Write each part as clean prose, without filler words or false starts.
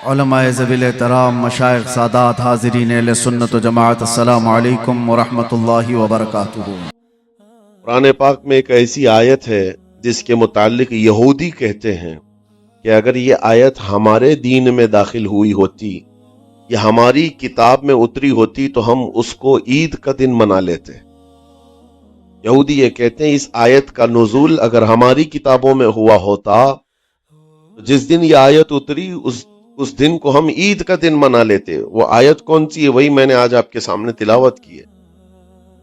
علماء ذویل احترام، مشائخ، سادات، حاضرین اہل سنت و جماعت، السلام علیکم ورحمۃ اللہ وبرکاتہ۔ قرآن پاک میں ایک ایسی آیت ہے جس کے متعلق یہودی کہتے ہیں کہ اگر یہ آیت ہمارے دین میں داخل ہوئی ہوتی یا ہماری کتاب میں اتری ہوتی تو ہم اس کو عید کا دن منا لیتے۔ یہودی یہ کہتے ہیں اس آیت کا نزول اگر ہماری کتابوں میں ہوا ہوتا تو جس دن یہ آیت اتری اس دن کو ہم عید کا دن منا لیتے۔ وہ آیت کون سی ہے؟ وہی میں نے آج آپ کے سامنے تلاوت کی ہے۔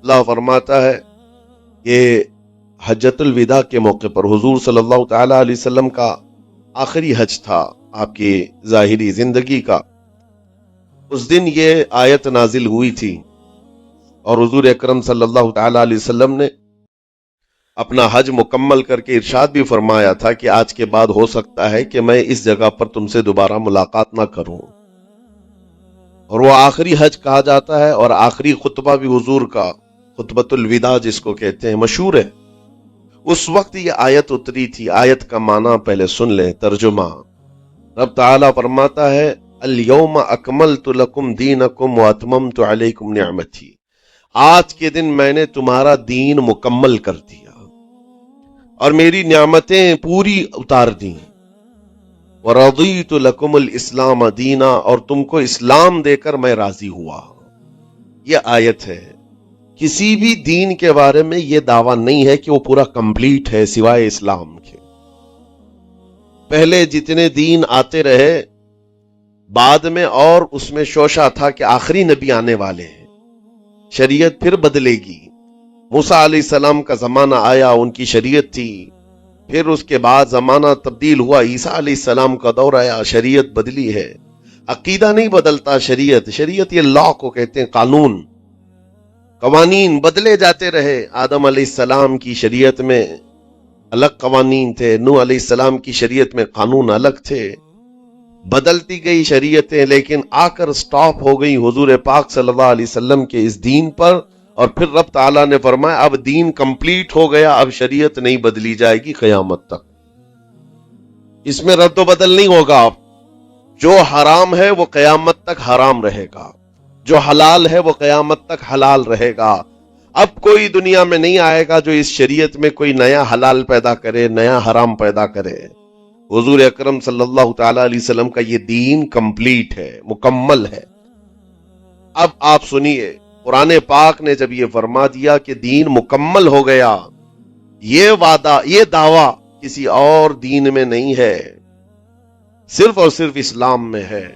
اللہ فرماتا ہے کہ حجۃ الوداع کے موقع پر حضور صلی اللہ تعالی علیہ وسلم کا آخری حج تھا آپ کی ظاہری زندگی کا۔ اس دن یہ آیت نازل ہوئی تھی اور حضور اکرم صلی اللہ تعالی علیہ وسلم نے اپنا حج مکمل کر کے ارشاد بھی فرمایا تھا کہ آج کے بعد ہو سکتا ہے کہ میں اس جگہ پر تم سے دوبارہ ملاقات نہ کروں۔ اور وہ آخری حج کہا جاتا ہے اور آخری خطبہ بھی حضور کا خطبۃ الوداع جس کو کہتے ہیں مشہور ہے۔ اس وقت یہ آیت اتری تھی۔ آیت کا معنی پہلے سن لیں، ترجمہ۔ رب تعالیٰ فرماتا ہے الیوم اکملت لکم دینکم واتممت علیکم نعمتی، آج کے دن میں نے تمہارا دین مکمل کر دیا اور میری نعمتیں پوری اتار دیں۔ ورضیت لکم الاسلام دینا، اور تم کو اسلام دے کر میں راضی ہوا۔ یہ آیت ہے۔ کسی بھی دین کے بارے میں یہ دعویٰ نہیں ہے کہ وہ پورا کمپلیٹ ہے سوائے اسلام کے۔ پہلے جتنے دین آتے رہے بعد میں اور اس میں شوشہ تھا کہ آخری نبی آنے والے ہیں، شریعت پھر بدلے گی۔ موسیٰ علیہ السلام کا زمانہ آیا، ان کی شریعت تھی، پھر اس کے بعد زمانہ تبدیل ہوا، عیسیٰ علیہ السلام کا دور آیا، شریعت بدلی ہے۔ عقیدہ نہیں بدلتا، شریعت یہ لا کو کہتے ہیں، قانون، قوانین بدلے جاتے رہے۔ آدم علیہ السلام کی شریعت میں الگ قوانین تھے، نوح علیہ السلام کی شریعت میں قانون الگ تھے، بدلتی گئی شریعتیں، لیکن آ کر سٹاپ ہو گئی حضور پاک صلی اللہ علیہ وسلم کے اس دین پر۔ اور پھر رب تعالیٰ نے فرمایا اب دین کمپلیٹ ہو گیا، اب شریعت نہیں بدلی جائے گی قیامت تک، اس میں رد و بدل نہیں ہوگا۔ جو حرام ہے وہ قیامت تک حرام رہے گا، جو حلال ہے وہ قیامت تک حلال رہے گا۔ اب کوئی دنیا میں نہیں آئے گا جو اس شریعت میں کوئی نیا حلال پیدا کرے، نیا حرام پیدا کرے۔ حضور اکرم صلی اللہ تعالی علیہ وسلم کا یہ دین کمپلیٹ ہے، مکمل ہے۔ اب آپ سنیے، قرآن پاک نے جب یہ فرما دیا کہ دین مکمل ہو گیا، یہ وعدہ، یہ دعویٰ کسی اور دین میں نہیں ہے، صرف اور صرف اسلام میں ہے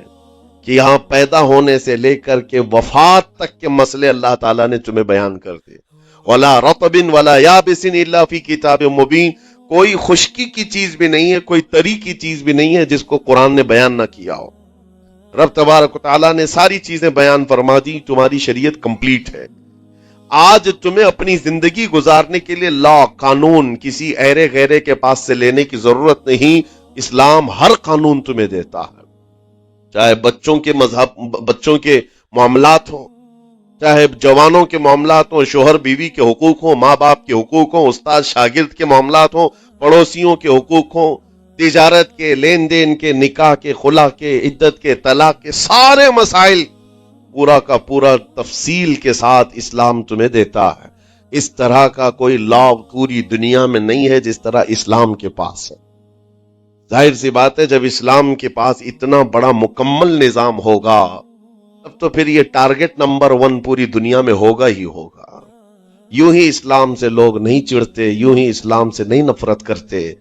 کہ یہاں پیدا ہونے سے لے کر کے وفات تک کے مسئلے اللہ تعالیٰ نے تمہیں بیان کر دیے۔ وَلَا رَطْبٍ وَلَا يَابِسٍ إِلَّا فِي كِتَابٍ مُبِينٍ، کوئی خشکی کی چیز بھی نہیں ہے، کوئی تری کی چیز بھی نہیں ہے جس کو قرآن نے بیان نہ کیا ہو۔ رب تبارک و تعالیٰ نے ساری چیزیں بیان فرما دی، تمہاری شریعت کمپلیٹ ہے۔ آج تمہیں اپنی زندگی گزارنے کے لیے لا، قانون کسی ایرے غیرے کے پاس سے لینے کی ضرورت نہیں۔ اسلام ہر قانون تمہیں دیتا ہے، چاہے بچوں کے مذہب، بچوں کے معاملات ہوں، چاہے جوانوں کے معاملات ہوں، شوہر بیوی کے حقوق ہوں، ماں باپ کے حقوق ہوں، استاد شاگرد کے معاملات ہوں، پڑوسیوں کے حقوق ہوں، تجارت کے، لین دین کے، نکاح کے، خلا کے، عدت کے، طلاق کے، سارے مسائل پورا کا پورا تفصیل کے ساتھ اسلام تمہیں دیتا ہے۔ اس طرح کا کوئی لا پوری دنیا میں نہیں ہے جس طرح اسلام کے پاس ہے۔ ظاہر سی بات ہے جب اسلام کے پاس اتنا بڑا مکمل نظام ہوگا تب تو پھر یہ ٹارگٹ نمبر 1 پوری دنیا میں ہوگا ہی ہوگا۔ یوں ہی اسلام سے لوگ نہیں چڑھتے، یوں ہی اسلام سے نہیں نفرت کرتے۔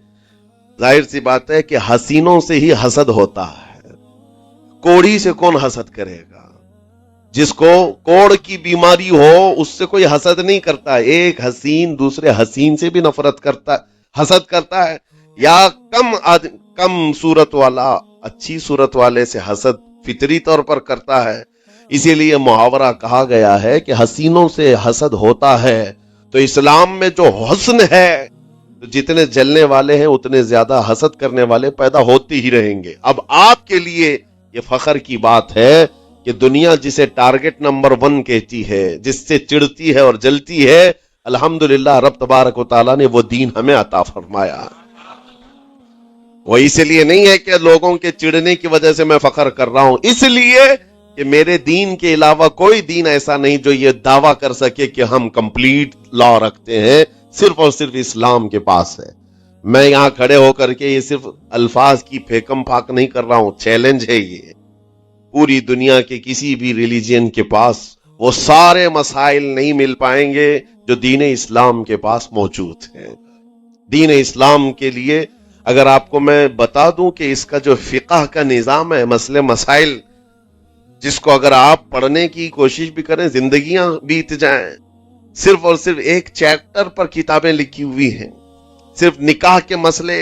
ظاہر سی بات ہے کہ حسینوں سے ہی حسد ہوتا ہے، کوڑی سے کون حسد کرے گا؟ جس کو کوڑ کی بیماری ہو اس سے کوئی حسد نہیں کرتا۔ ایک حسین دوسرے حسین سے بھی نفرت کرتا، حسد کرتا ہے، یا کم صورت والا اچھی صورت والے سے حسد فطری طور پر کرتا ہے۔ اسی لیے محاورہ کہا گیا ہے کہ حسینوں سے حسد ہوتا ہے، تو اسلام میں جو حسن ہے تو جتنے جلنے والے ہیں اتنے زیادہ حسد کرنے والے پیدا ہوتے ہی رہیں گے۔ اب آپ کے لیے یہ فخر کی بات ہے کہ دنیا جسے ٹارگٹ نمبر 1 کہتی ہے، جس سے چڑھتی ہے اور جلتی ہے، الحمدللہ رب تبارک و تعالیٰ نے وہ دین ہمیں عطا فرمایا۔ وہ اس لیے نہیں ہے کہ لوگوں کے چڑھنے کی وجہ سے میں فخر کر رہا ہوں، اس لیے کہ میرے دین کے علاوہ کوئی دین ایسا نہیں جو یہ دعویٰ کر سکے کہ ہم کمپلیٹ لا رکھتے ہیں، صرف اور صرف اسلام کے پاس ہے۔ میں یہاں کھڑے ہو کر کے یہ صرف الفاظ کی پھیکم پھاک نہیں کر رہا ہوں، چیلنج ہے یہ۔ پوری دنیا کے کسی بھی ریلیجن کے پاس وہ سارے مسائل نہیں مل پائیں گے جو دین اسلام کے پاس موجود ہیں۔ دین اسلام کے لیے اگر آپ کو میں بتا دوں کہ اس کا جو فقہ کا نظام ہے، مسئلے مسائل، جس کو اگر آپ پڑھنے کی کوشش بھی کریں زندگیاں بیت جائیں، صرف اور صرف ایک چیپٹر پر کتابیں لکھی ہوئی ہیں۔ صرف نکاح کے مسئلے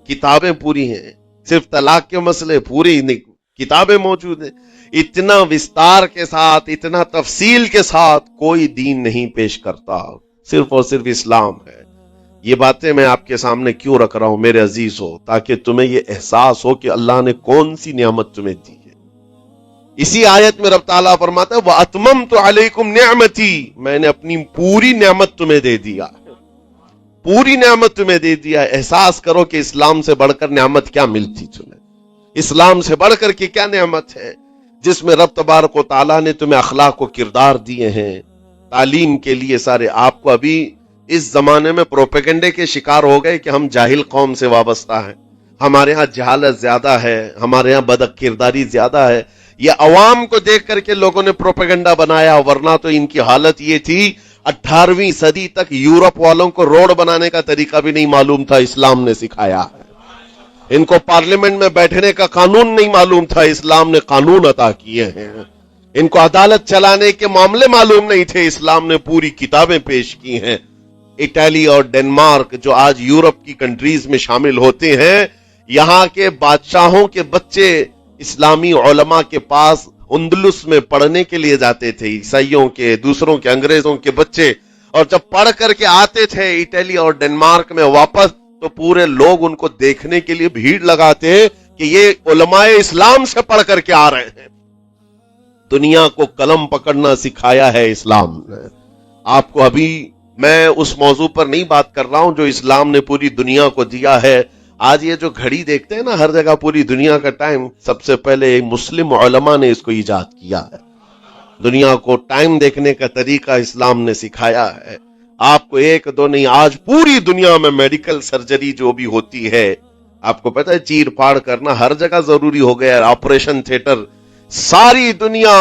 کتابیں پوری ہیں، صرف طلاق کے مسئلے پوری کتابیں موجود ہیں۔ اتنا وستار کے ساتھ، اتنا تفصیل کے ساتھ کوئی دین نہیں پیش کرتا، صرف اور صرف اسلام ہے۔ یہ باتیں میں آپ کے سامنے کیوں رکھ رہا ہوں میرے عزیزو؟ تاکہ تمہیں یہ احساس ہو کہ اللہ نے کون سی نعمت تمہیں دی ہے۔ اسی آیت میں رب تعالیٰ فرماتا ہے وَأَتْمَمْتُ عَلَيْكُمْ نِعْمَتِي، میں نے اپنی پوری نعمت تمہیں دے دیا، پوری نعمت تمہیں دے دیا۔ احساس کرو کہ اسلام سے بڑھ کر نعمت کیا ملتی تمہیں، اسلام سے بڑھ کر کے کیا نعمت ہے، جس میں رب تبارک و تعالیٰ نے تمہیں اخلاق و کردار دیے ہیں، تعلیم کے لیے سارے۔ آپ کو ابھی اس زمانے میں پروپیگنڈے کے شکار ہو گئے کہ ہم جاہل قوم سے وابستہ ہیں، ہمارے ہاں جہالت زیادہ ہے، ہمارے ہاں بد کرداری زیادہ ہے۔ یہ عوام کو دیکھ کر کے لوگوں نے پروپیگنڈا بنایا، ورنہ تو ان کی حالت یہ تھی 18ویں صدی تک یورپ والوں کو روڈ بنانے کا طریقہ بھی نہیں معلوم تھا، اسلام نے سکھایا ہے۔ ان کو پارلیمنٹ میں بیٹھنے کا قانون نہیں معلوم تھا، اسلام نے قانون عطا کیے ہیں۔ ان کو عدالت چلانے کے معاملے معلوم نہیں تھے، اسلام نے پوری کتابیں پیش کی ہیں۔ اٹلی اور ڈنمارک جو آج یورپ کی کنٹریز میں شامل ہوتے ہیں، یہاں کے بادشاہوں کے بچے اسلامی علماء کے پاس اندلس میں پڑھنے کے لیے جاتے تھے، عیسائیوں کے، دوسروں کے، انگریزوں کے بچے، اور جب پڑھ کر کے آتے تھے اٹلی اور ڈنمارک میں واپس، تو پورے لوگ ان کو دیکھنے کے لیے بھیڑ لگاتے کہ یہ علماء اسلام سے پڑھ کر کے آ رہے ہیں۔ دنیا کو قلم پکڑنا سکھایا ہے اسلام نے۔ آپ کو ابھی میں اس موضوع پر نہیں بات کر رہا ہوں جو اسلام نے پوری دنیا کو دیا ہے۔ آج یہ جو گھڑی دیکھتے ہیں نا ہر جگہ پوری دنیا کا ٹائم، سب سے پہلے مسلم علماء نے اس کو ایجاد کیا ہے۔ دنیا کو ٹائم دیکھنے کا طریقہ اسلام نے سکھایا ہے۔ آپ کو ایک دو نہیں، آج پوری دنیا میں میڈیکل سرجری جو بھی ہوتی ہے، آپ کو پتہ ہے چیر پھاڑ کرنا ہر جگہ ضروری ہو گیا ہے۔ آپریشن تھیٹر، ساری دنیا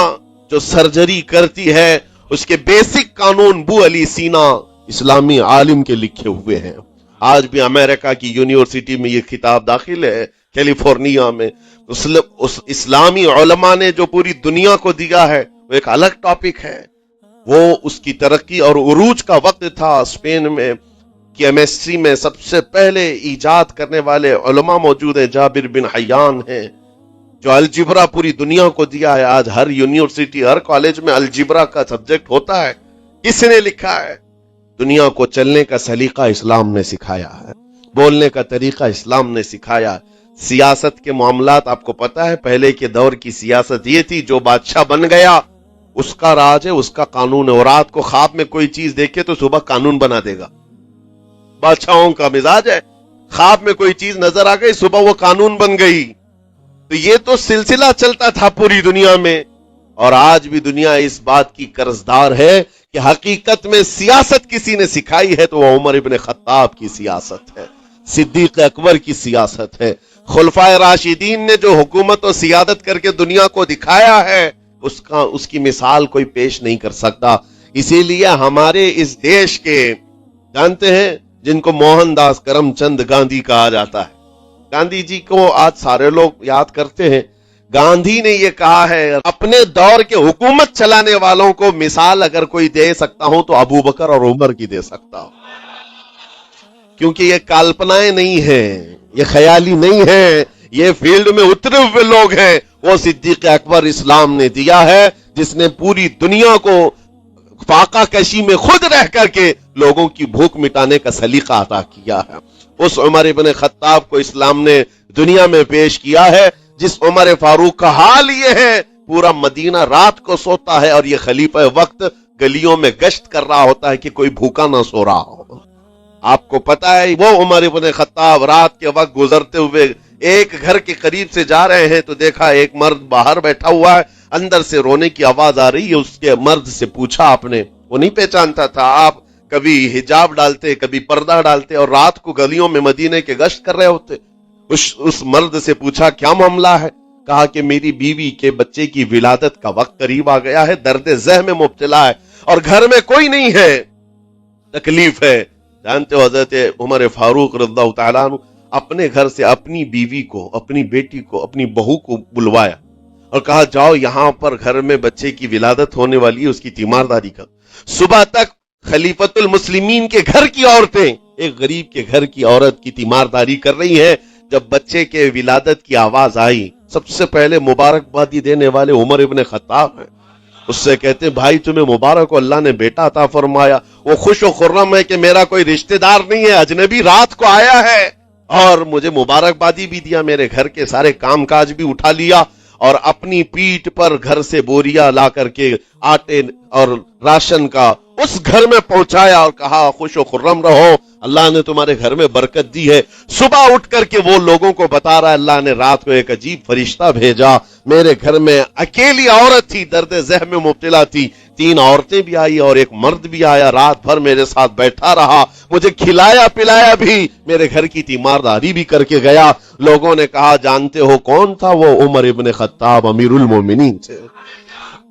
جو سرجری کرتی ہے اس کے بیسک قانون بو علی سینا اسلامی عالم کے لکھے ہوئے ہیں۔ آج بھی امریکہ کی یونیورسٹی میں یہ کتاب داخل ہے، کیلیفورنیا میں۔ اس اسلامی علماء نے جو پوری دنیا کو دیا ہے وہ ایک الگ ٹاپک ہے۔ وہ اس کی ترقی اور عروج کا وقت تھا۔ اسپین میں کیمسٹری میں سب سے پہلے ایجاد کرنے والے علماء موجود ہیں، جابر بن حیان ہیں، جو الجبرا پوری دنیا کو دیا ہے۔ آج ہر یونیورسٹی، ہر کالج میں الجبرا کا سبجیکٹ ہوتا ہے۔ کس نے لکھا ہے؟ دنیا کو چلنے کا سلیقہ اسلام نے سکھایا ہے، بولنے کا طریقہ اسلام نے سکھایا۔ سیاست کے معاملات آپ کو پتا ہے، پہلے کے دور کی سیاست یہ تھی جو بادشاہ بن گیا اس کا راج ہے، اس کا قانون ہے، اور رات کو خواب میں کوئی چیز دیکھے تو صبح قانون بنا دے گا۔ بادشاہوں کا مزاج ہے، خواب میں کوئی چیز نظر آ گئی صبح وہ قانون بن گئی۔ تو یہ تو سلسلہ چلتا تھا پوری دنیا میں، اور آج بھی دنیا اس بات کی قرضدار ہے کہ حقیقت میں سیاست کسی نے سکھائی ہے تو وہ عمر ابن خطاب کی سیاست ہے، صدیق اکبر کی سیاست ہے۔ خلفائے راشدین نے جو حکومت و سیادت کر کے دنیا کو دکھایا ہے اس کی مثال کوئی پیش نہیں کر سکتا۔ اسی لیے ہمارے اس دیش کے جانتے ہیں جن کو موہن داس کرم چند گاندھی کہا جاتا ہے، گاندھی جی کو آج سارے لوگ یاد کرتے ہیں۔ گاندھی نے یہ کہا ہے اپنے دور کے حکومت چلانے والوں کو مثال اگر کوئی دے سکتا ہوں تو ابو بکر اور عمر کی دے سکتا ہوں، کیونکہ یہ کالپنائیں نہیں ہیں، یہ خیالی نہیں ہے، یہ فیلڈ میں اترے ہوئے لوگ ہیں۔ وہ صدیق اکبر اسلام نے دیا ہے جس نے پوری دنیا کو فاقہ کشی میں خود رہ کر کے لوگوں کی بھوک مٹانے کا سلیقہ عطا کیا ہے۔ اس عمر ابن خطاب کو اسلام نے دنیا میں پیش کیا ہے جس عمر فاروق کا حال یہ ہے پورا مدینہ رات کو سوتا ہے اور یہ خلیفہ وقت گلیوں میں گشت کر رہا ہوتا ہے کہ کوئی بھوکا نہ سو رہا ہو۔ آپ کو پتا ہے وہ عمر ابن خطاب رات کے وقت گزرتے ہوئے ایک گھر کے قریب سے جا رہے ہیں تو دیکھا ایک مرد باہر بیٹھا ہوا ہے, اندر سے رونے کی آواز آ رہی ہے. اس کے مرد سے پوچھا آپ نے, وہ نہیں پہچانتا تھا. آپ کبھی حجاب ڈالتے, کبھی پردہ ڈالتے اور رات کو گلیوں میں مدینے کے گشت کر رہے ہوتے. اس مرد سے پوچھا کیا معاملہ ہے؟ کہا کہ میری بیوی کے بچے کی ولادت کا وقت قریب آ گیا ہے, درد ذہ میں مبتلا ہے اور گھر میں کوئی نہیں ہے, تکلیف ہے. جانتے ہو حضرت عمر فاروق رضی اللہ تعالیٰ عنہ اپنے گھر سے اپنی بیوی کو, اپنی بیٹی کو, اپنی بہو کو بلوایا اور کہا جاؤ یہاں پر گھر میں بچے کی ولادت ہونے والی ہے, اس کی تیمارداری کر. صبح تک خلیفۃ المسلمین کے گھر کی عورتیں ایک غریب کے گھر کی عورت کی تیمارداری کر رہی ہیں. جب بچے کے ولادت کی آواز آئی, سب سے پہلے مبارکبادی دینے والے عمر ابن خطاب ہیں. اس سے کہتے ہیں بھائی تمہیں مبارک ہو, اللہ نے بیٹا عطا فرمایا. وہ خوش و خرم ہے کہ میرا کوئی رشتہ دار نہیں ہے, اجنبی رات کو آیا ہے اور مجھے مبارکبادی بھی دیا, میرے گھر کے سارے کام کاج بھی اٹھا لیا اور اپنی پیٹھ پر گھر سے بوریا لا کر کے آٹے اور راشن کا اس گھر میں پہنچایا اور کہا خوش و خرم رہو, اللہ نے تمہارے گھر میں برکت دی ہے. صبح اٹھ کر کے وہ لوگوں کو بتا رہا ہے اللہ نے رات کو ایک عجیب فرشتہ بھیجا, میرے گھر میں اکیلی عورت تھی, درد ذہ میں مبتلا تھی, 3 عورتیں بھی آئی اور ایک مرد بھی آیا, رات بھر میرے ساتھ بیٹھا رہا, مجھے کھلایا پلایا بھی, میرے گھر کی تیمارداری بھی کر کے گیا. لوگوں نے کہا جانتے ہو کون تھا وہ؟ عمر ابن خطاب امیر المومنین تھے.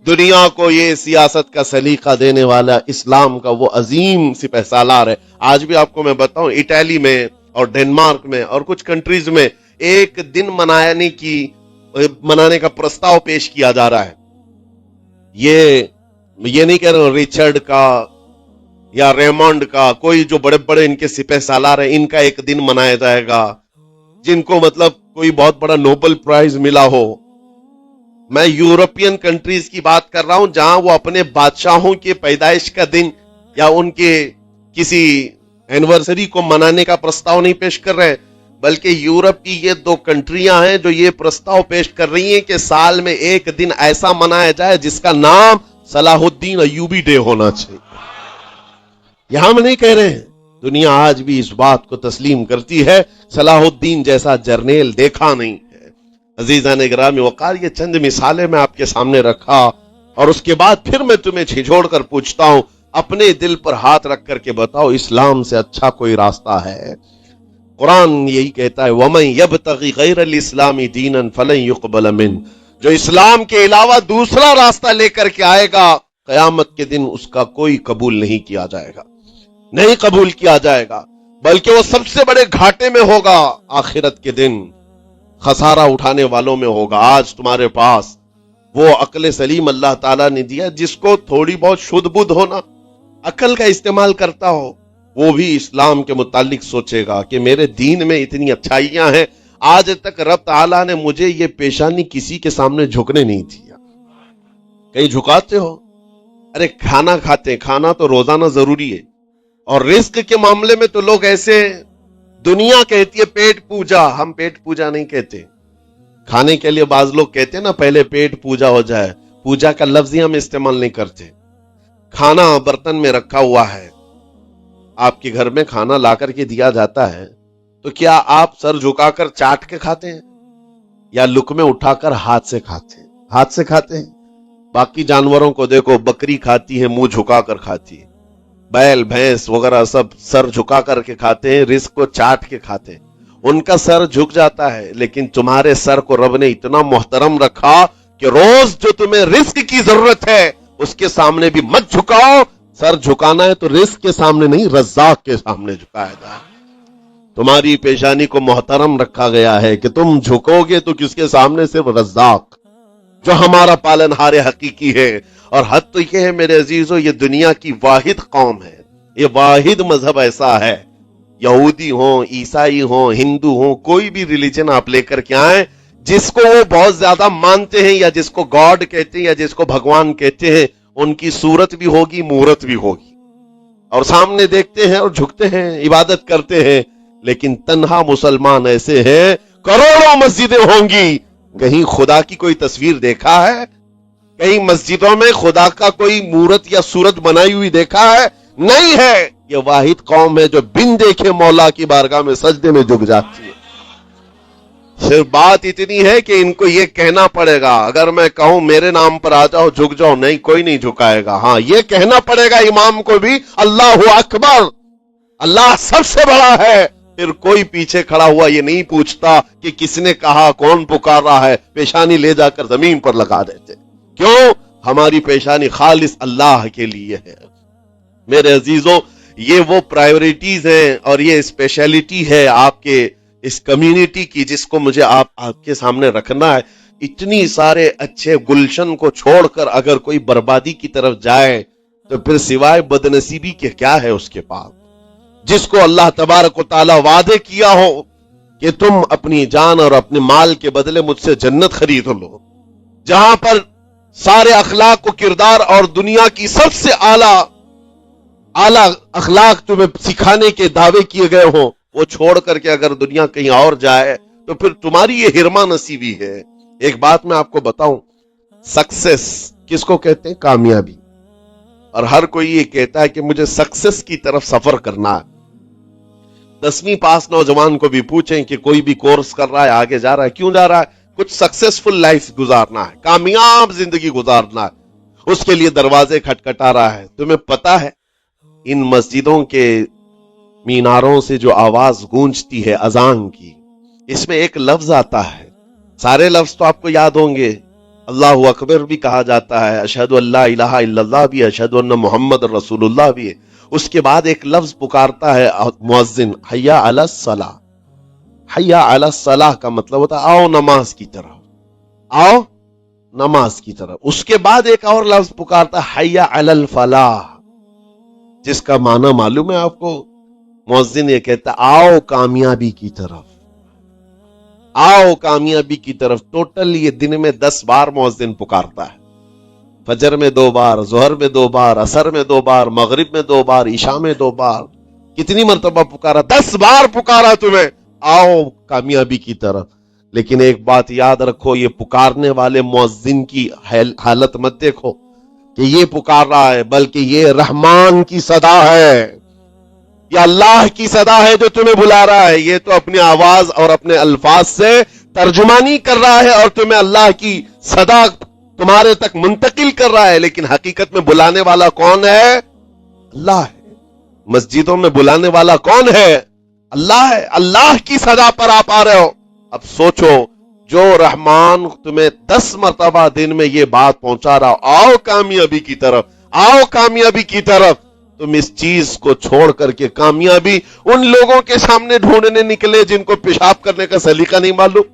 دنیا کو یہ سیاست کا سلیقہ دینے والا اسلام کا وہ عظیم سپہ سالار ہے. آج بھی آپ کو میں بتاؤں اٹلی میں اور ڈنمارک میں اور کچھ کنٹریز میں ایک دن منانے کا پرستاؤ پیش کیا جا رہا ہے. یہ نہیں کہہ رہا ریچرڈ کا یا ریمونڈ کا, کوئی جو بڑے بڑے ان کے سپہ سالار ہیں ان کا ایک دن منایا جائے گا جن کو مطلب کوئی بہت بڑا نوبل پرائز ملا ہو. میں یورپین کنٹریز کی بات کر رہا ہوں جہاں وہ اپنے بادشاہوں کے پیدائش کا دن یا ان کے کسی اینیورسری کو منانے کا پرستاؤ نہیں پیش کر رہے, بلکہ یورپ کی یہ 2 کنٹریاں ہیں جو یہ پرستاؤ پیش کر رہی ہیں کہ سال میں ایک دن ایسا منایا جائے جس کا نام صلاح الدین ایوبی ڈے ہونا چاہیے. یہ ہم نہیں کہہ رہے ہیں, دنیا آج بھی اس بات کو تسلیم کرتی ہے, صلاح الدین جیسا جرنیل دیکھا نہیں ہے. عزیزان گرامی وقار, یہ چند مثالیں میں آپ کے سامنے رکھا اور اس کے بعد پھر میں تمہیں جھنجھوڑ کر پوچھتا ہوں, اپنے دل پر ہاتھ رکھ کر کے بتاؤ اسلام سے اچھا کوئی راستہ ہے؟ قرآن یہی کہتا ہے وَمَن يَبْتَغِ غَيْرَ الْإِسْلَامِ دِينًا فَلَن يُقْبَلَ مِنْهُ, جو اسلام کے علاوہ دوسرا راستہ لے کر کے آئے گا قیامت کے دن اس کا کوئی قبول نہیں کیا جائے گا, نہیں قبول کیا جائے گا, بلکہ وہ سب سے بڑے گھاٹے میں ہوگا, آخرت کے دن خسارہ اٹھانے والوں میں ہوگا. آج تمہارے پاس وہ عقل سلیم اللہ تعالیٰ نے دیا جس کو تھوڑی بہت شدھ بدھ ہونا, عقل کا استعمال کرتا ہو, وہ بھی اسلام کے متعلق سوچے گا کہ میرے دین میں اتنی اچھائیاں ہیں, آج تک رب تعالیٰ نے مجھے یہ پیشانی کسی کے سامنے جھکنے نہیں دیا. کہیں جھکاتے ہو؟ ارے کھانا کھاتے, کھانا تو روزانہ ضروری ہے, اور رزق کے معاملے میں تو لوگ ایسے, دنیا کہتی ہے پیٹ پوجا, ہم پیٹ پوجا نہیں کہتے. کھانے کے لیے بعض لوگ کہتے ہیں نا پہلے پیٹ پوجا ہو جائے, پوجا کا لفظ ہی ہم استعمال نہیں کرتے. کھانا برتن میں رکھا ہوا ہے, آپ کے گھر میں کھانا لا کر کے دیا جاتا ہے, تو کیا آپ سر جھکا کر چاٹ کے کھاتے ہیں یا لقمے اٹھا کر ہاتھ سے کھاتے ہیں؟ ہاتھ سے کھاتے ہیں. باقی جانوروں کو دیکھو, بکری کھاتی ہے منہ جھکا کر کھاتی ہے, بیل بھینس وغیرہ سب سر جھکا کر کے کھاتے ہیں, رزق کو چاٹ کے کھاتے ہیں. ان کا سر جھک جاتا ہے, لیکن تمہارے سر کو رب نے اتنا محترم رکھا کہ روز جو تمہیں رزق کی ضرورت ہے اس کے سامنے بھی مت جھکاؤ. سر جھکانا ہے تو رزق کے سامنے نہیں, رزاق کے سامنے جھکایا جائے. تمہاری پیشانی کو محترم رکھا گیا ہے کہ تم جھکو گے تو کس کے سامنے؟ صرف رزاق جو ہمارا پالن ہار حقیقی ہے. اور حد تو یہ ہے میرے عزیزو, یہ دنیا کی واحد قوم ہے, یہ واحد مذہب ایسا ہے, یہودی ہوں, عیسائی ہوں, ہندو ہوں, کوئی بھی ریلیجن آپ لے کر کے آئیں, جس کو وہ بہت زیادہ مانتے ہیں یا جس کو گاڈ کہتے ہیں یا جس کو بھگوان کہتے ہیں, ان کی صورت بھی ہوگی, مورت بھی ہوگی, اور سامنے دیکھتے ہیں اور جھکتے ہیں, عبادت کرتے ہیں. لیکن تنہا مسلمان ایسے ہیں, کروڑوں مسجدیں ہوں گی, کہیں خدا کی کوئی تصویر دیکھا ہے؟ کہیں مسجدوں میں خدا کا کوئی مورت یا صورت بنائی ہوئی دیکھا ہے؟ نہیں ہے. یہ واحد قوم ہے جو بن دیکھے مولا کی بارگاہ میں سجدے میں جھک جاتی ہے. صرف بات اتنی ہے کہ ان کو یہ کہنا پڑے گا، اگر میں کہوں میرے نام پر آ جاؤ جھک جاؤ، نہیں کوئی نہیں جھکائے گا. ہاں یہ کہنا پڑے گا امام کو بھی اللہ اکبر، اللہ سب سے بڑا ہے. پھر کوئی پیچھے کھڑا ہوا یہ نہیں پوچھتا کہ کس نے کہا، کون پکار رہا ہے، پیشانی لے جا کر زمین پر لگا دیتے. کیوں؟ ہماری پیشانی خالص اللہ کے لیے ہے. میرے عزیزوں، یہ وہ پرائیورٹیز ہیں اور یہ اسپیشلٹی ہے آپ کے اس کمیونٹی کی جس کو مجھے آپ کے سامنے رکھنا ہے. اتنی سارے اچھے گلشن کو چھوڑ کر اگر کوئی بربادی کی طرف جائے تو پھر سوائے بدنصیبی کے کیا ہے اس کے پاس؟ جس کو اللہ تبارک و تعالی وعدے کیا ہو کہ تم اپنی جان اور اپنے مال کے بدلے مجھ سے جنت خرید لو، جہاں پر سارے اخلاق و کردار اور دنیا کی سب سے اعلیٰ اخلاق تمہیں سکھانے کے دعوے کیے گئے ہوں، وہ چھوڑ کر کے اگر دنیا کہیں اور جائے تو پھر تمہاری یہ ہرما نصیبی ہے. ایک بات میں آپ کو بتاؤں، سکسیس کس کو کہتے ہیں؟ کامیابی. اور ہر کوئی یہ کہتا ہے کہ مجھے سکسیس کی طرف سفر کرنا ہے. 10ویں پاس نوجوان کو بھی پوچھیں کہ کوئی بھی کورس کر رہا ہے، آگے جا رہا ہے، کیوں جا رہا ہے؟ کچھ سکسیسفل لائف گزارنا ہے، کامیاب زندگی گزارنا ہے، اس کے لیے دروازے کھٹکھٹا رہا ہے. تمہیں پتا ہے ان مسجدوں کے میناروں سے جو آواز گونجتی ہے اذان کی، اس میں ایک لفظ آتا ہے، سارے لفظ تو آپ کو یاد ہوں گے، اللہ اکبر بھی کہا جاتا ہے، اشہد ان لا الہ الا اللہ بھی، اشہد ان محمد رسول اللہ بھی ہے. اس کے بعد ایک لفظ پکارتا ہے مؤذن، حی علی الصلاۃ. حی علی الصلاۃ کا مطلب ہوتا ہے آؤ نماز کی طرف، آؤ نماز کی طرف. اس کے بعد ایک اور لفظ پکارتا ہے حی علی الفلاح، جس کا معنی معلوم ہے آپ کو؟ مؤذن یہ کہتا ہے آؤ کامیابی کی طرف، آؤ کامیابی کی طرف. ٹوٹل یہ دن میں 10 بار مؤذن پکارتا ہے. فجر میں 2 بار، ظہر میں 2 بار، عصر میں 2 بار، مغرب میں 2 بار، عشاء میں 2 بار. کتنی مرتبہ پکارا؟ 10 بار پکارا تمہیں، آؤ کامیابی کی طرف. لیکن ایک بات یاد رکھو، یہ پکارنے والے مؤذن کی حالت مت دیکھو کہ یہ پکار رہا ہے، بلکہ یہ رحمان کی صدا ہے، یہ اللہ کی صدا ہے جو تمہیں بلا رہا ہے. یہ تو اپنی آواز اور اپنے الفاظ سے ترجمانی کر رہا ہے اور تمہیں اللہ کی صدا تمہارے تک منتقل کر رہا ہے. لیکن حقیقت میں بلانے والا کون ہے؟ اللہ ہے. مسجدوں میں بلانے والا کون ہے؟ اللہ ہے. اللہ کی صدا پر آپ آ رہے ہو. اب سوچو، جو رحمان تمہیں 10 مرتبہ دن میں یہ بات پہنچا رہا، آؤ کامیابی کی طرف، آؤ کامیابی کی طرف، تم اس چیز کو چھوڑ کر کے کامیابی ان لوگوں کے سامنے ڈھونڈنے نکلے جن کو پیشاب کرنے کا سلیقہ نہیں معلوم،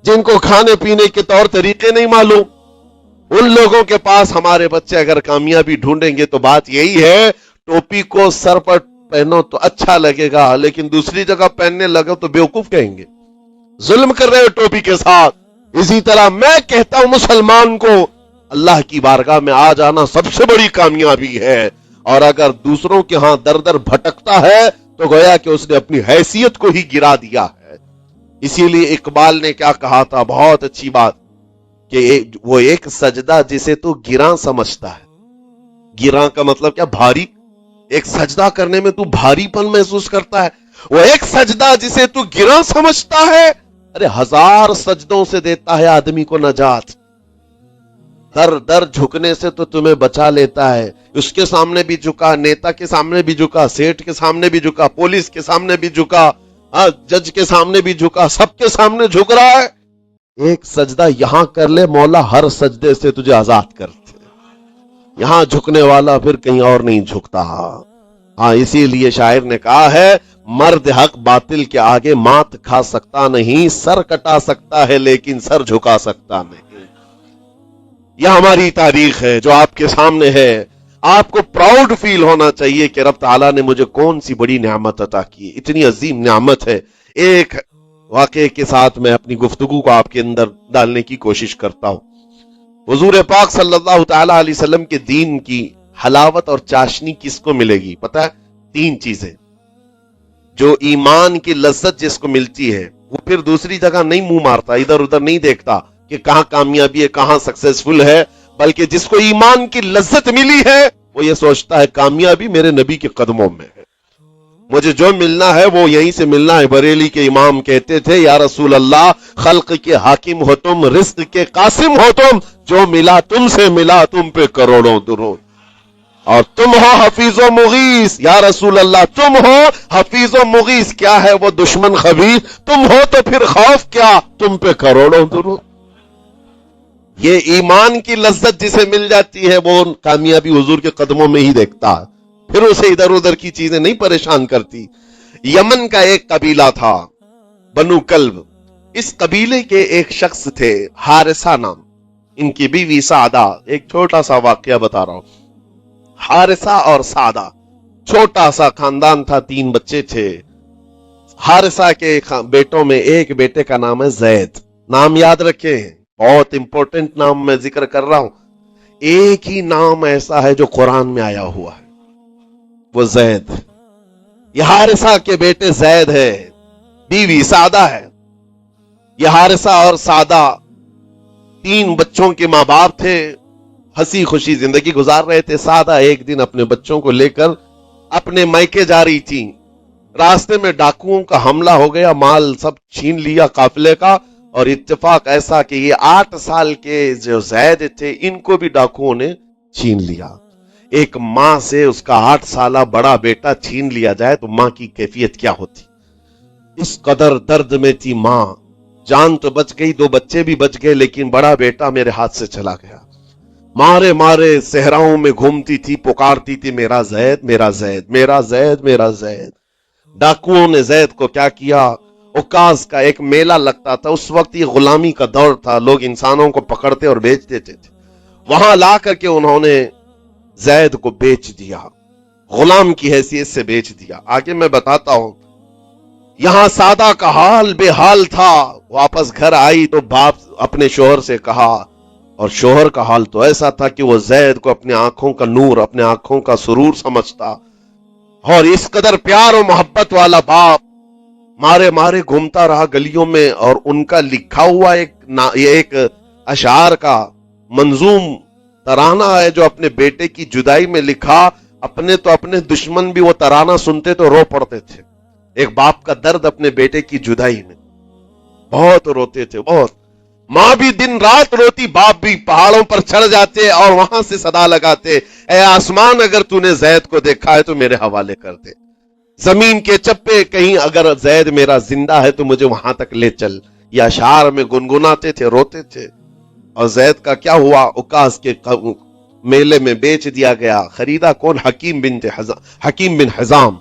جن کو کھانے پینے کے طور طریقے نہیں معلوم. ان لوگوں کے پاس ہمارے بچے اگر کامیابی ڈھونڈیں گے تو بات یہی ہے، ٹوپی کو سر پر پہنو تو اچھا لگے گا، لیکن دوسری جگہ پہننے لگو تو بیوقوف کہیں گے، ظلم کر رہے ہو ٹوپی کے ساتھ. اسی طرح میں کہتا ہوں مسلمان کو اللہ کی بارگاہ میں آ جانا سب سے بڑی کامیابی ہے. اور اگر دوسروں کے ہاں در در بھٹکتا ہے تو گویا کہ اس نے اپنی حیثیت کو ہی گرا دیا ہے. اسی لیے اقبال نے کیا کہا تھا، بہت اچھی بات، کہ وہ ایک سجدہ جسے تو گراں سمجھتا ہے. گراں کا مطلب کیا؟ بھاری. ایک سجدہ کرنے میں تو بھاری پن محسوس کرتا ہے. وہ ایک سجدہ جسے تو گراں سمجھتا ہے، ارے 1000 سجدوں سے دیتا ہے آدمی کو نجات. در در جھکنے سے تو تمہیں بچا لیتا ہے. اس کے سامنے بھی جھکا، نیتا کے سامنے بھی جھکا، سیٹ کے سامنے بھی جھکا، پولیس کے سامنے بھی جھکا، جج کے سامنے بھی جھکا، سب کے سامنے جھک رہا ہے. ایک سجدہ یہاں کر لے، مولا ہر سجدے سے تجھے آزاد کرتے. یہاں جھکنے والا پھر کہیں اور نہیں جھکتا. ہاں اسی لیے شاعر نے کہا ہے، مرد حق باطل کے آگے مات کھا سکتا نہیں، سر کٹا سکتا ہے لیکن سر جھکا سکتا نہیں. یہ ہماری تاریخ ہے جو آپ کے سامنے ہے. آپ کو پراؤڈ فیل ہونا چاہیے کہ رب تعالیٰ نے مجھے کون سی بڑی نعمت عطا کی، اتنی عظیم نعمت ہے. ایک واقعے کے ساتھ میں اپنی گفتگو کو آپ کے اندر ڈالنے کی کوشش کرتا ہوں. حضور پاک صلی اللہ تعالی علیہ وسلم کے دین کی حلاوت اور چاشنی کس کو ملے گی پتہ ہے؟ 3 چیزیں. جو ایمان کی لذت جس کو ملتی ہے وہ پھر دوسری جگہ نہیں منہ مارتا، ادھر ادھر نہیں دیکھتا کہ کہاں کامیابی ہے، کہاں سکسیسفل ہے، بلکہ جس کو ایمان کی لذت ملی ہے وہ یہ سوچتا ہے کامیابی میرے نبی کے قدموں میں ہے، مجھے جو ملنا ہے وہ یہیں سے ملنا ہے. بریلی کے امام کہتے تھے یا رسول اللہ خلق کے حاکم ہو تم، رزق کے قاسم ہو تم، جو ملا تم سے ملا تم پہ کروڑوں درود. اور تم ہو حفیظ و مغیث یا رسول اللہ، تم ہو حفیظ و مغیث. کیا ہے وہ دشمن خبیث؟ تم ہو تو پھر خوف کیا، تم پہ کروڑوں درود. یہ ایمان کی لذت جسے مل جاتی ہے وہ کامیابی حضور کے قدموں میں ہی دیکھتا ہے، پھر اسے ادھر ادھر کی چیزیں نہیں پریشان کرتی. یمن کا ایک قبیلہ تھا بنو کلب. اس قبیلے کے ایک شخص تھے حارثہ نام، ان کی بیوی سعدہ. ایک چھوٹا سا واقعہ بتا رہا ہوں. حارثہ اور سعدہ چھوٹا سا خاندان تھا، 3 بچے تھے. حارثہ کے بیٹوں میں ایک بیٹے کا نام ہے زید. نام یاد رکھیں، بہت امپورٹنٹ نام میں ذکر کر رہا ہوں. ایک ہی نام ایسا ہے جو قرآن میں آیا ہوا ہے، وہ زید. یہ حارثہ کے بیٹے زید ہے، بیوی سعدہ ہے. یہ حارثہ اور سعدہ 3 بچوں کے ماں باپ تھے، ہنسی خوشی زندگی گزار رہے تھے. سعدہ ایک دن اپنے بچوں کو لے کر اپنے میکے جا رہی تھی. راستے میں ڈاکوؤں کا حملہ ہو گیا، مال سب چھین لیا قافلے کا. اور اتفاق ایسا کہ یہ 8 سال کے جو زید تھے ان کو بھی ڈاکوؤں نے چھین لیا. ایک ماں سے اس کا 8 سالہ بڑا بیٹا چھین لیا جائے تو ماں کی کیفیت کیا ہوتی. اس قدر درد میں تھی ماں. جان تو بچ گئی، 2 بچے بھی بچ گئے، لیکن بڑا بیٹا میرے ہاتھ سے چلا گیا. مارے مارے صحراؤں میں گھومتی تھی، پکارتی تھی میرا زید میرا زید میرا زید میرا زید. ڈاکوؤں نے زید کو کیا کیا، عکاظ کا ایک میلہ لگتا تھا. اس وقت یہ غلامی کا دور تھا، لوگ انسانوں کو پکڑتے اور بیچ دیتے تھے. وہاں لا کر کے انہوں نے زید کو بیچ دیا، غلام کی حیثیت سے بیچ دیا. آگے میں بتاتا ہوں. یہاں سعدہ کا حال بے حال تھا. واپس گھر آئی تو باپ اپنے شوہر سے کہا، اور شوہر کا حال تو ایسا تھا کہ وہ زید کو اپنے آنکھوں کا نور، اپنے آنکھوں کا سرور سمجھتا. اور اس قدر پیار و محبت والا باپ مارے مارے گھومتا رہا گلیوں میں. اور ان کا لکھا ہوا ایک اشعار کا منظوم ترانہ ہے جو اپنے بیٹے کی جدائی میں لکھا. اپنے تو اپنے دشمن بھی وہ ترانہ سنتے تو رو پڑتے تھے. ایک باپ کا درد اپنے بیٹے کی جدائی میں، بہت روتے تھے بہت. ماں بھی دن رات روتی، باپ بھی پہاڑوں پر چڑھ جاتے اور وہاں سے صدا لگاتے، اے آسمان اگر تو نے زید کو دیکھا ہے تو میرے حوالے کر دے. زمین کے چپے کہیں اگر زید میرا زندہ ہے تو مجھے وہاں تک لے چل. یہ اشعار میں گنگناتے تھے، روتے تھے. اور زید کا کیا ہوا، عکاظ کے میلے میں بیچ دیا گیا. خریدا کون؟ حکیم بن حزام،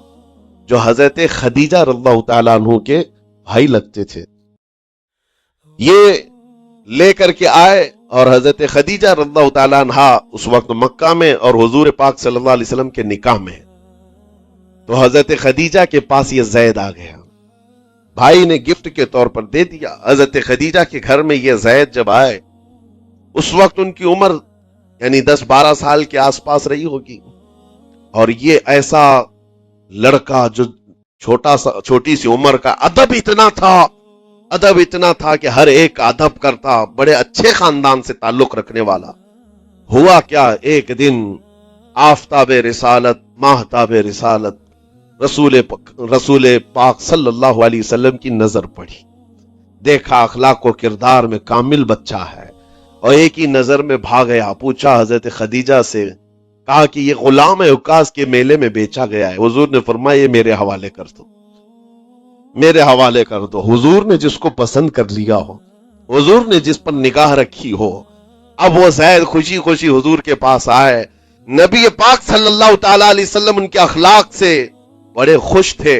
جو حضرت خدیجہ رضی اللہ تعالیٰ عنہ کے بھائی لگتے تھے. یہ لے کر کے آئے اور حضرت خدیجہ رضی اللہ تعالیٰ عنہ اس وقت مکہ میں اور حضور پاک صلی اللہ علیہ وسلم کے نکاح میں. تو حضرت خدیجہ کے پاس یہ زید آ گیا، بھائی نے گفٹ کے طور پر دے دیا. حضرت خدیجہ کے گھر میں یہ زید جب آئے، اس وقت ان کی عمر یعنی 10-12 سال کے آس پاس رہی ہوگی. اور یہ ایسا لڑکا جو چھوٹی سی عمر کا، ادب اتنا تھا کہ ہر ایک ادب کرتا، بڑے اچھے خاندان سے تعلق رکھنے والا. ہوا کیا، ایک دن آفتاب رسالت، ماہتاب رسالت رسول پاک صلی اللہ علیہ وسلم کی نظر پڑی. دیکھا اخلاق و کردار میں کامل بچہ ہے، اور ایک ہی نظر میں بھاگ گیا. پوچھا حضرت خدیجہ سے، کہا کہ یہ غلام عکاظ کے میلے میں بیچا گیا ہے. حضور نے فرمایا یہ میرے حوالے کر دو، میرے حوالے کر دو. حضور نے جس کو پسند کر لیا ہو، حضور نے جس پر نگاہ رکھی ہو. اب وہ زید خوشی خوشی حضور کے پاس آئے. نبی پاک صلی اللہ تعالی علیہ وسلم ان کے اخلاق سے بڑے خوش تھے،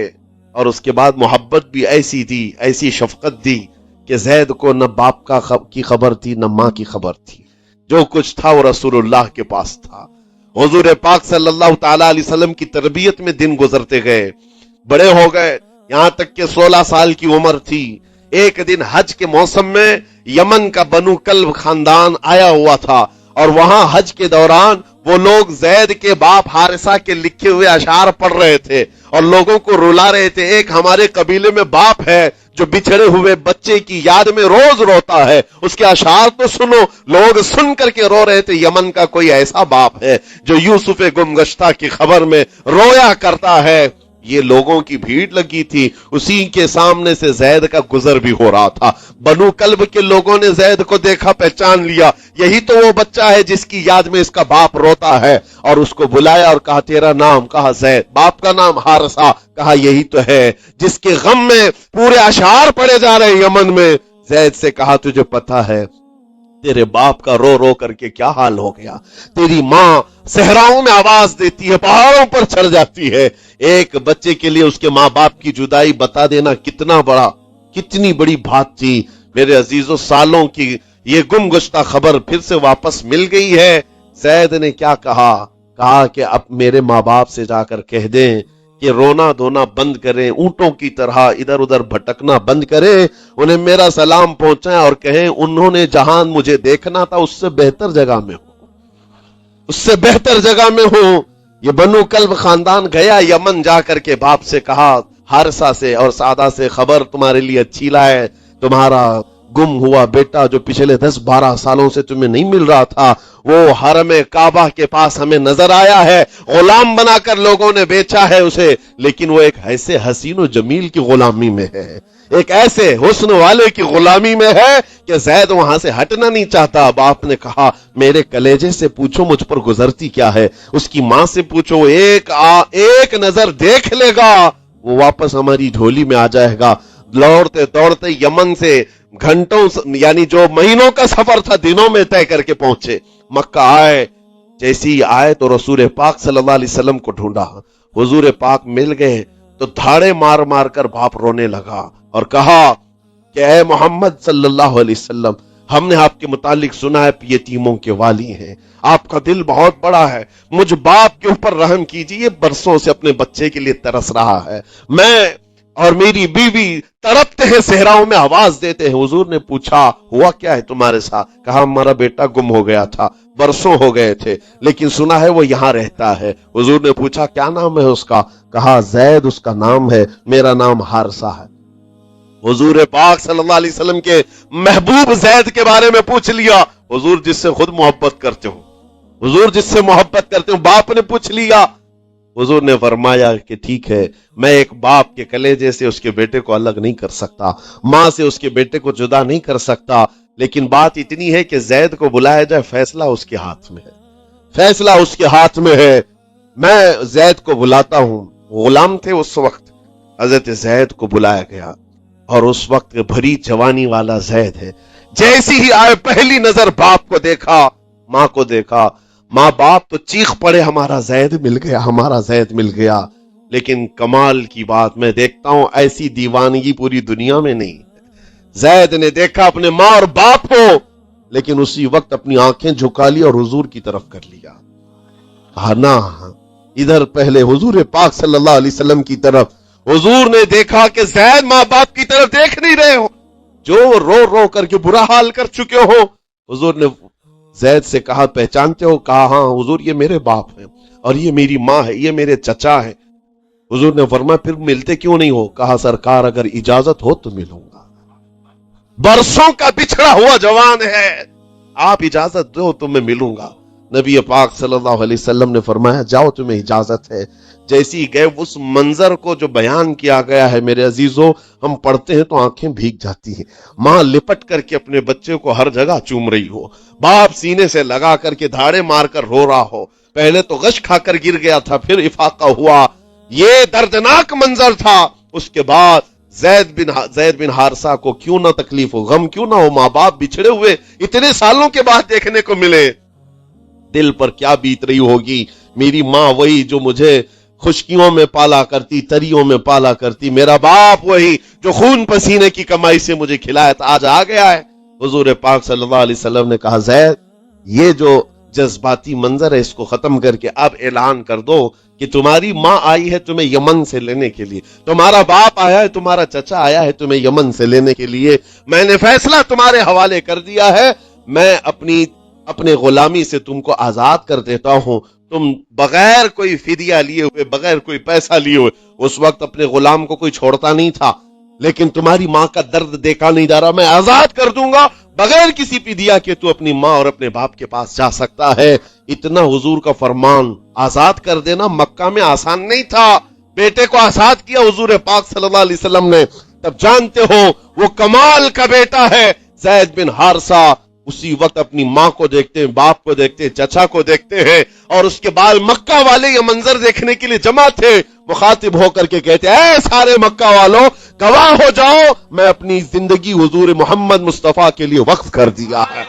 اور اس کے بعد محبت بھی ایسی دی، ایسی شفقت دی کہ زید کو نہ باپ کی خبر تھی نہ ماں کی خبر تھی. جو کچھ تھا وہ رسول اللہ کے پاس تھا. حضور پاک صلی اللہ تعالی علیہ وسلم کی تربیت میں دن گزرتے گئے، بڑے ہو گئے، یہاں تک کہ 16 سال کی عمر تھی. ایک دن حج کے موسم میں یمن کا بنو کلب خاندان آیا ہوا تھا، اور وہاں حج کے دوران وہ لوگ زید کے باپ حارثہ کے لکھے ہوئے اشعار پڑھ رہے تھے اور لوگوں کو رلا رہے تھے. ایک ہمارے قبیلے میں باپ ہے جو بچھڑے ہوئے بچے کی یاد میں روز روتا ہے، اس کے اشعار تو سنو. لوگ سن کر کے رو رہے تھے، یمن کا کوئی ایسا باپ ہے جو یوسف گم گشتہ کی خبر میں رویا کرتا ہے. یہ لوگوں کی بھیڑ لگی تھی، اسی کے سامنے سے زید کا گزر بھی ہو رہا تھا۔ بنو کلب کے لوگوں نے زید کو دیکھا، پہچان لیا، یہی تو وہ بچہ ہے جس کی یاد میں اس کا باپ روتا ہے، اور اس کو بلایا اور کہا تیرا نام؟ کہا زید۔ باپ کا نام حارثہ، کہا یہی تو ہے جس کے غم میں پورے اشعار پڑے جا رہے ہیں یمن میں۔ زید سے کہا تجھے پتہ ہے تیرے باپ کا رو رو کر کے کیا حال ہو گیا؟ تیری ماں صحراؤں میں آواز دیتی ہے، پہاڑوں پر چڑھ جاتی ہے۔ ایک بچے کے لیے اس کے ماں باپ کی جدائی بتا دینا کتنی بڑی بات تھی۔ میرے عزیزوں، سالوں کی یہ گم گشتہ خبر پھر سے واپس مل گئی ہے۔ زید نے کیا کہا کہ اب میرے ماں باپ سے جا کر کہہ دیں کہ رونا دھونا بند کریں، اونٹوں کی طرح ادھر ادھر بھٹکنا بند کریں، انہیں میرا سلام پہنچائیں اور کہیں انہوں نے جہاں مجھے دیکھنا تھا اس سے بہتر جگہ میں ہوں۔ یہ بنو کلب خاندان گیا یمن، جا کر کے باپ سے کہا حارثہ سے اور سعدہ سے خبر تمہارے لیے اچھی لائے، تمہارا گم ہوا بیٹا جو پچھلے 10-12 سالوں سے تمہیں نہیں مل رہا تھا، وہ حرم کعبہ کے پاس ہمیں نظر آیا ہے، غلام بنا کر لوگوں نے بیچا ہے اسے، لیکن وہ ایک ایسے حسین و جمیل کی غلامی میں ہے، ایک ایسے حسن والے کی غلامی میں ہے کہ زید وہاں سے ہٹنا نہیں چاہتا۔ باپ نے کہا میرے کلیجے سے پوچھو مجھ پر گزرتی کیا ہے، اس کی ماں سے پوچھو، ایک نظر دیکھ لے گا وہ واپس ہماری جھولی میں آ جائے گا۔ دوڑتے یمن سے گھنٹوں یعنی جو مہینوں کا سفر تھا دنوں میں طے کر کے پہنچے، مکہ آئے۔ جیسی آئے تو رسول پاک صلی اللہ علیہ وسلم کو ڈھونڈا، حضور پاک مل گئے تو دھاڑے مار مار کر باپ رونے لگا اور کہا کہ اے محمد صلی اللہ علیہ وسلم، ہم نے آپ کے متعلق سنا ہے یتیموں کے والی ہیں، آپ کا دل بہت بڑا ہے، مجھ باپ کے اوپر رحم کیجیے، برسوں سے اپنے بچے کے لیے ترس رہا ہے، میں اور میری بیوی تڑپتے ہیں، صحراؤں میں آواز دیتے ہیں۔ حضور نے پوچھا ہوا کیا ہے تمہارے ساتھ؟ کہا ہمارا بیٹا گم ہو گیا تھا، برسوں ہو گئے تھے، لیکن سنا ہے وہ یہاں رہتا ہے۔ حضور نے پوچھا کیا نام ہے اس کا؟ کہا زید اس کا نام ہے، میرا نام حارثہ ہے۔ حضور پاک صلی اللہ علیہ وسلم کے محبوب زید کے بارے میں پوچھ لیا، حضور جس سے خود محبت کرتے ہو، باپ نے پوچھ لیا۔ حضور نے فرمایا کہ ٹھیک ہے، میں ایک باپ کے کلیجے سے اس کے بیٹے کو الگ نہیں کر سکتا، ماں سے اس کے بیٹے کو جدا نہیں کر سکتا، لیکن بات اتنی ہے کہ زید کو بلایا جائے، فیصلہ اس کے ہاتھ میں ہے، میں زید کو بلاتا ہوں۔ غلام تھے اس وقت، حضرت زید کو بلایا گیا اور اس وقت بھری جوانی والا زید ہے، جیسی ہی آئے پہلی نظر باپ کو دیکھا، ماں کو دیکھا، ماں باپ تو چیخ پڑے ہمارا زید مل گیا، لیکن کمال کی بات میں دیکھتا ہوں ایسی دیوانگی پوری دنیا میں نہیں۔ زید نے دیکھا اپنے ماں اور باپ کو، لیکن اسی وقت اپنی آنکھیں جھکا لی اور حضور کی طرف کر لیا۔ ادھر پہلے حضور پاک صلی اللہ علیہ وسلم کی طرف، حضور نے دیکھا کہ زید ماں باپ کی طرف دیکھ نہیں رہے ہو، جو رو رو کر کے برا حال کر چکے ہو۔ حضور نے زید سے کہا پہچانتے ہو؟ کہا ہاں حضور، یہ میرے باپ ہیں اور یہ میری ماں ہے، یہ میرے چچا ہیں۔ حضور نے فرمایا پھر ملتے کیوں نہیں ہو؟ کہا سرکار اگر اجازت ہو تو ملوں گا، برسوں کا بچھڑا ہوا جوان ہے، آپ اجازت دو تو میں ملوں گا۔ نبی پاک صلی اللہ علیہ وسلم نے فرمایا جاؤ تمہیں اجازت ہے۔ جیسی گئے اس منظر کو جو بیان کیا گیا ہے میرے عزیزوں، ہم پڑھتے ہیں تو آنکھیں بھیگ جاتی ہیں۔ ماں لپٹ کر کے اپنے بچے کو ہر جگہ چوم رہی ہو، باپ سینے سے لگا کر کے دھاڑے مار کر رو رہا ہو، پہلے تو غش کھا کر گر گیا تھا، پھر افاقہ ہوا، یہ دردناک منظر تھا۔ اس کے بعد زید بن حارثہ کو کیوں نہ تکلیف ہو، غم کیوں نہ ہو، ماں باپ بچھڑے ہوئے اتنے سالوں کے بعد دیکھنے کو ملے، دل پر کیا بیت رہی ہوگی۔ میری ماں وہی جو مجھے خشکیوں میں پالا کرتی، تریوں میں پالا کرتی، میرا باپ وہی جو خون پسینے کی کمائی سے مجھے کھلایا تھا، آج آ گیا ہے۔ حضور پاک صلی اللہ علیہ وسلم نے کہا زید یہ جو جذباتی منظر ہے اس کو ختم کر کے اب اعلان کر دو کہ تمہاری ماں آئی ہے تمہیں یمن سے لینے کے لیے، تمہارا باپ آیا ہے، تمہارا چچا آیا ہے تمہیں یمن سے لینے کے لیے، میں نے فیصلہ تمہارے حوالے کر دیا ہے، میں اپنے غلامی سے تم کو آزاد کر دیتا ہوں، تم بغیر کوئی فدیہ لیے ہوئے، بغیر کوئی پیسہ لیے ہوئے، اس وقت اپنے غلام کو کوئی چھوڑتا نہیں تھا، لیکن تمہاری ماں کا درد دیکھا نہیں جا رہا، میں آزاد کر دوں گا بغیر کسی فدیہ کے، تو اپنی ماں اور اپنے باپ کے پاس جا سکتا ہے۔ اتنا حضور کا فرمان، آزاد کر دینا مکہ میں آسان نہیں تھا، بیٹے کو آزاد کیا حضور پاک صلی اللہ علیہ وسلم نے، تب جانتے ہو وہ کمال کا بیٹا ہے زید بن حارثہ۔ اسی وقت اپنی ماں کو دیکھتے ہیں، باپ کو دیکھتے ہیں، چچا کو دیکھتے ہیں، اور اس کے بعد مکہ والے یہ منظر دیکھنے کے لیے جمع تھے۔ مخاطب ہو کر کے کہتے ہیں اے سارے مکہ والوں، گواہ ہو جاؤ میں اپنی زندگی حضور محمد مصطفیٰ کے لیے وقف کر دیا ہے،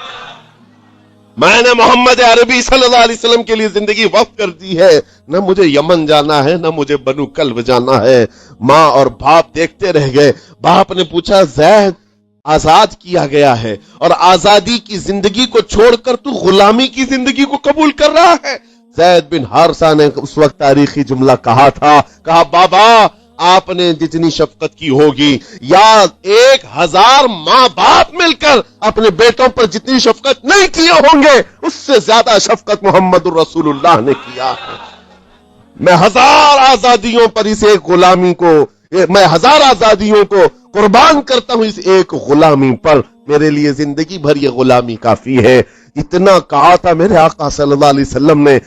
میں نے محمد عربی صلی اللہ علیہ وسلم کے لیے زندگی وقف کر دی ہے، نہ مجھے یمن جانا ہے، نہ مجھے بنو کلب جانا ہے۔ ماں اور باپ دیکھتے رہ گئے۔ باپ نے پوچھا زید آزاد کیا گیا ہے اور آزادی کی زندگی کو چھوڑ کر تو غلامی کی زندگی کو قبول کر رہا ہے؟ زید بن حارثہ نے اس وقت تاریخی جملہ کہا تھا، کہا بابا آپ نے جتنی شفقت کی ہوگی یا 1000 ماں باپ مل کر اپنے بیٹوں پر جتنی شفقت نہیں کیے ہوں گے اس سے زیادہ شفقت محمد الرسول اللہ نے کیا ہے۔ میں 1000 آزادیوں پر اس ایک غلامی کو، میں 1000 آزادیوں کو قربان کرتا ہوں اس ایک غلامی پر، میرے لیے زندگی بھر یہ غلامی کافی ہے۔ اتنا کہا تھا میرے آقا صلی اللہ علیہ وسلم نے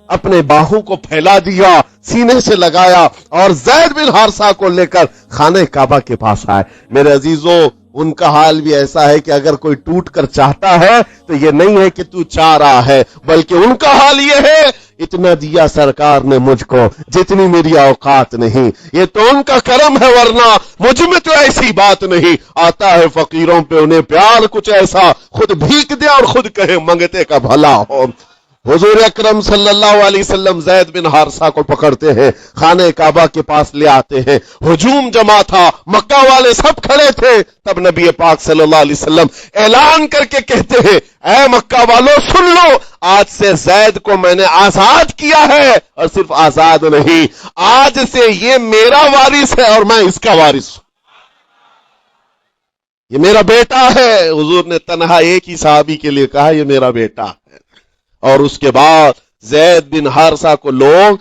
اپنے باہوں کو پھیلا دیا، سینے سے لگایا اور زید بن حارثہ کو لے کر خانہ کعبہ کے پاس آئے۔ میرے عزیزوں ان کا حال بھی ایسا ہے کہ اگر کوئی ٹوٹ کر چاہتا ہے تو یہ نہیں ہے کہ تو چاہ رہا ہے، بلکہ ان کا حال یہ ہے اتنا دیا سرکار نے مجھ کو جتنی میری اوقات نہیں، یہ تو ان کا کرم ہے ورنہ مجھ میں تو ایسی بات نہیں۔ آتا ہے فقیروں پہ انہیں پیار کچھ ایسا، خود بھیک دے اور خود کہے منگتے کا بھلا ہو۔ حضور اکرم صلی اللہ علیہ وسلم زید بن حارثہ کو پکڑتے ہیں، خانہ کعبہ کے پاس لے آتے ہیں، ہجوم جمع تھا، مکہ والے سب کھڑے تھے۔ تب نبی پاک صلی اللہ علیہ وسلم اعلان کر کے کہتے ہیں اے مکہ والوں سن لو، آج سے زید کو میں نے آزاد کیا ہے، اور صرف آزاد نہیں، آج سے یہ میرا وارث ہے اور میں اس کا وارث ہوں، یہ میرا بیٹا ہے۔ حضور نے تنہا ایک ہی صحابی کے لیے کہا یہ میرا بیٹا ہے، اور اس کے بعد زید بن حارثہ کو لوگ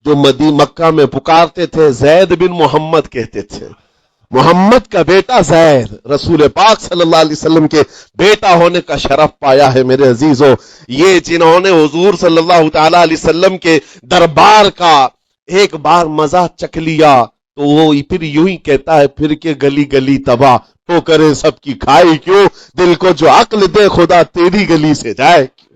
جو مکہ میں پکارتے تھے زید بن محمد کہتے تھے، محمد کا بیٹا زید، رسول پاک صلی اللہ علیہ وسلم کے بیٹا ہونے کا شرف پایا ہے۔ میرے عزیزوں یہ جنہوں نے حضور صلی اللہ تعالی علیہ وسلم کے دربار کا ایک بار مزہ چکھ لیا تو وہ پھر یوں ہی کہتا ہے پھر کے گلی گلی تباہ تو کرے سب کی کھائی کیوں، دل کو جو عقل دے خدا تیری گلی سے جائے کیوں۔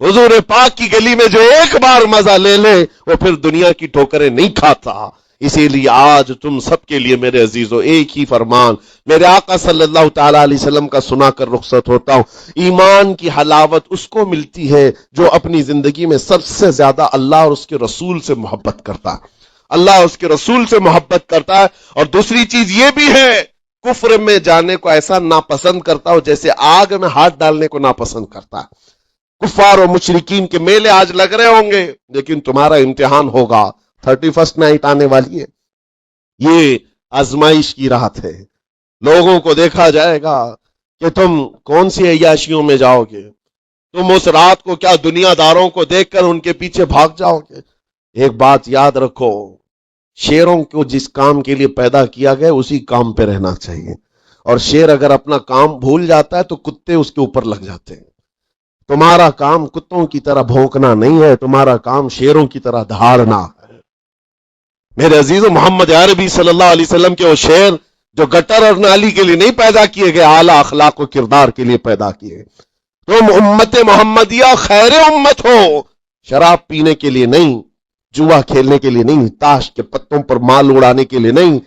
حضور پاک کی گلی میں جو ایک بار مزہ لے لے وہ پھر دنیا کی ٹھوکریں نہیں کھاتا۔ اسی لیے آج تم سب کے لیے میرے عزیزوں ایک ہی فرمان میرے آقا صلی اللہ تعالی علیہ وسلم کا سنا کر رخصت ہوتا ہوں۔ ایمان کی حلاوت اس کو ملتی ہے جو اپنی زندگی میں سب سے زیادہ اللہ اور اس کے رسول سے محبت کرتا ہے، اللہ اس کے رسول سے محبت کرتا ہے۔ اور دوسری چیز یہ بھی ہے کفر میں جانے کو ایسا ناپسند کرتا ہو جیسے آگ میں ہاتھ ڈالنے کو ناپسند کرتا ہے۔ کفار و مشرکین کے میلے آج لگ رہے ہوں گے لیکن تمہارا امتحان ہوگا، 31 نائٹ آنے والی ہے، یہ آزمائش کی رات ہے۔ لوگوں کو دیکھا جائے گا کہ تم کون سی عیاشیوں میں جاؤ گے، تم اس رات کو کیا دنیا داروں کو دیکھ کر ان کے پیچھے بھاگ جاؤ گے۔ ایک بات یاد رکھو، شیروں کو جس کام کے لیے پیدا کیا گیا اسی کام پہ رہنا چاہیے، اور شیر اگر اپنا کام بھول جاتا ہے تو کتے اس کے اوپر لگ جاتے ہیں۔ تمہارا کام کتوں کی طرح بھونکنا نہیں ہے، تمہارا کام شیروں کی طرح دھاڑنا ہے۔ میرے عزیزو محمد عربی صلی اللہ علیہ وسلم کے وہ شیر جو گٹر اور نالی کے لیے نہیں پیدا کیے گئے، اعلیٰ اخلاق و کردار کے لیے پیدا کیے۔ تم امت محمدیہ خیر امت ہو، شراب پینے کے لیے نہیں، جوا کھیلنے کے لیے نہیں، تاش کے پتوں پر مال اڑانے کے لیے نہیں،